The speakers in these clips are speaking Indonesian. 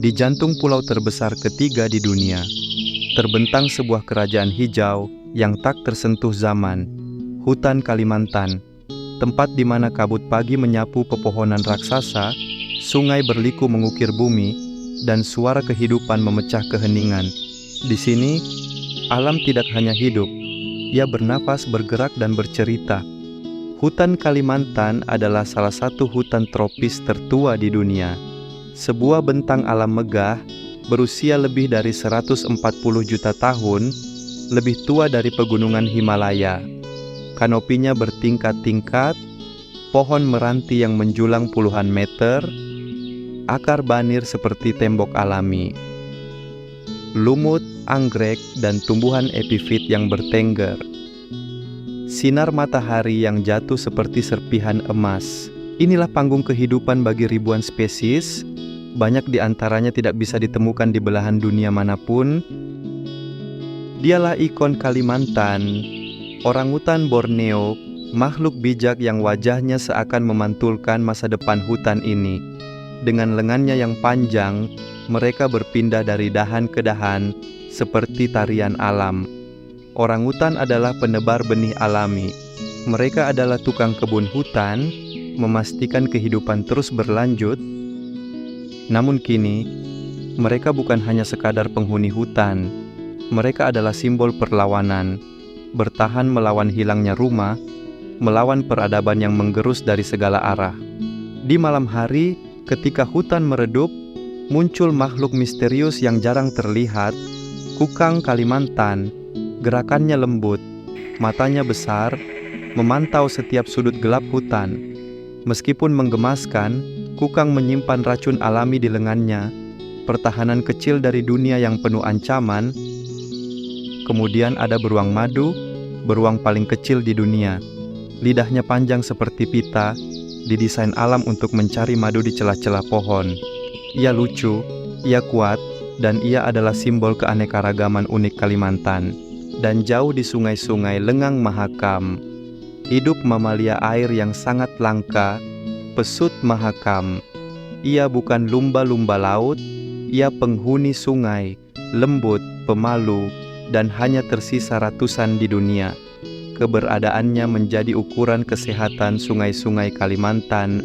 Di jantung pulau terbesar ketiga di dunia, terbentang sebuah kerajaan hijau yang tak tersentuh zaman, hutan Kalimantan, tempat di mana kabut pagi menyapu pepohonan raksasa, sungai berliku mengukir bumi, dan suara kehidupan memecah keheningan. Di sini, alam tidak hanya hidup, ia bernafas, bergerak, dan bercerita. Hutan Kalimantan adalah salah satu hutan tropis tertua di dunia. Sebuah bentang alam megah, berusia lebih dari 140 juta tahun, lebih tua dari pegunungan Himalaya. Kanopinya bertingkat-tingkat, pohon meranti yang menjulang puluhan meter, akar banir seperti tembok alami, lumut, anggrek, dan tumbuhan epifit yang bertengger. Sinar matahari yang jatuh seperti serpihan emas. Inilah panggung kehidupan bagi ribuan spesies, banyak di antaranya tidak bisa ditemukan di belahan dunia manapun. Dialah ikon Kalimantan, orangutan Borneo, makhluk bijak yang wajahnya seakan memantulkan masa depan hutan ini. Dengan lengannya yang panjang, mereka berpindah dari dahan ke dahan, seperti tarian alam. Orangutan adalah penebar benih alami. Mereka adalah tukang kebun hutan, memastikan kehidupan terus berlanjut. Namun kini, mereka bukan hanya sekadar penghuni hutan. Mereka adalah simbol perlawanan, bertahan melawan hilangnya rumah, melawan peradaban yang menggerus dari segala arah. Di malam hari, ketika hutan meredup, muncul makhluk misterius yang jarang terlihat, kukang Kalimantan. Gerakannya lembut, matanya besar, memantau setiap sudut gelap hutan. Meskipun menggemaskan, kukang menyimpan racun alami di lengannya, pertahanan kecil dari dunia yang penuh ancaman. Kemudian ada beruang madu, beruang paling kecil di dunia. Lidahnya panjang seperti pita, didesain alam untuk mencari madu di celah-celah pohon. Ia lucu, ia kuat, dan ia adalah simbol keanekaragaman unik Kalimantan. Dan jauh di sungai-sungai lengang Mahakam, hidup mamalia air yang sangat langka, pesut Mahakam. Ia bukan lumba-lumba laut, ia penghuni sungai, lembut, pemalu, dan hanya tersisa ratusan di dunia. Keberadaannya menjadi ukuran kesehatan sungai-sungai Kalimantan.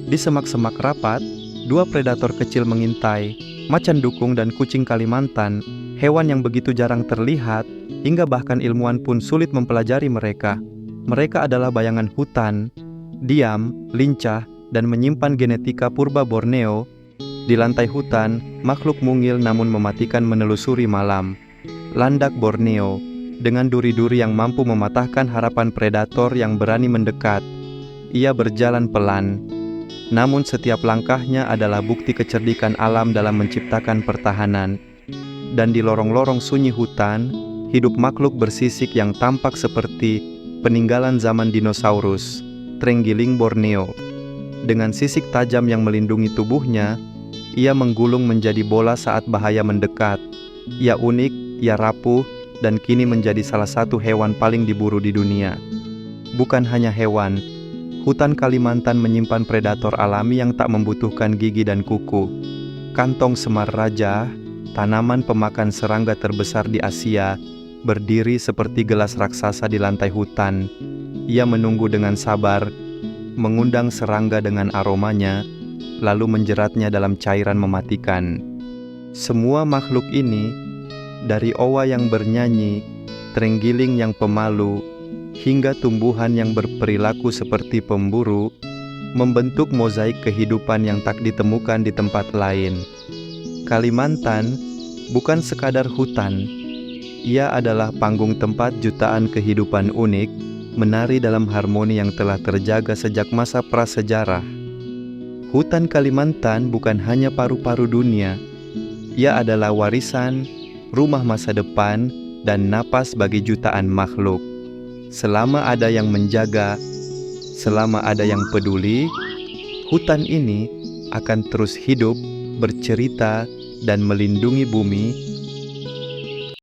Di semak-semak rapat, dua predator kecil mengintai, macan dukung dan kucing Kalimantan, hewan yang begitu jarang terlihat, hingga bahkan ilmuwan pun sulit mempelajari mereka. Mereka adalah bayangan hutan, diam, lincah, dan menyimpan genetika purba Borneo. Di lantai hutan, makhluk mungil namun mematikan menelusuri malam. Landak Borneo, dengan duri-duri yang mampu mematahkan harapan predator yang berani mendekat. Ia berjalan pelan, namun setiap langkahnya adalah bukti kecerdikan alam dalam menciptakan pertahanan. Dan di lorong-lorong sunyi hutan, hidup makhluk bersisik yang tampak seperti peninggalan zaman dinosaurus, terenggiling Borneo. Dengan sisik tajam yang melindungi tubuhnya, ia menggulung menjadi bola saat bahaya mendekat. Ia unik, ia rapuh, dan kini menjadi salah satu hewan paling diburu di dunia. Bukan hanya hewan, hutan Kalimantan menyimpan predator alami yang tak membutuhkan gigi dan kuku. Kantong semar raja, tanaman pemakan serangga terbesar di Asia, berdiri seperti gelas raksasa di lantai hutan. Ia menunggu dengan sabar, mengundang serangga dengan aromanya, lalu menjeratnya dalam cairan mematikan. Semua makhluk ini, dari owa yang bernyanyi, terenggiling yang pemalu, hingga tumbuhan yang berperilaku seperti pemburu, membentuk mozaik kehidupan yang tak ditemukan di tempat lain. Kalimantan bukan sekadar hutan, ia adalah panggung tempat jutaan kehidupan unik, menari dalam harmoni yang telah terjaga sejak masa prasejarah. Hutan Kalimantan bukan hanya paru-paru dunia, ia adalah warisan, rumah masa depan, dan napas bagi jutaan makhluk. Selama ada yang menjaga, selama ada yang peduli, hutan ini akan terus hidup, bercerita, dan melindungi bumi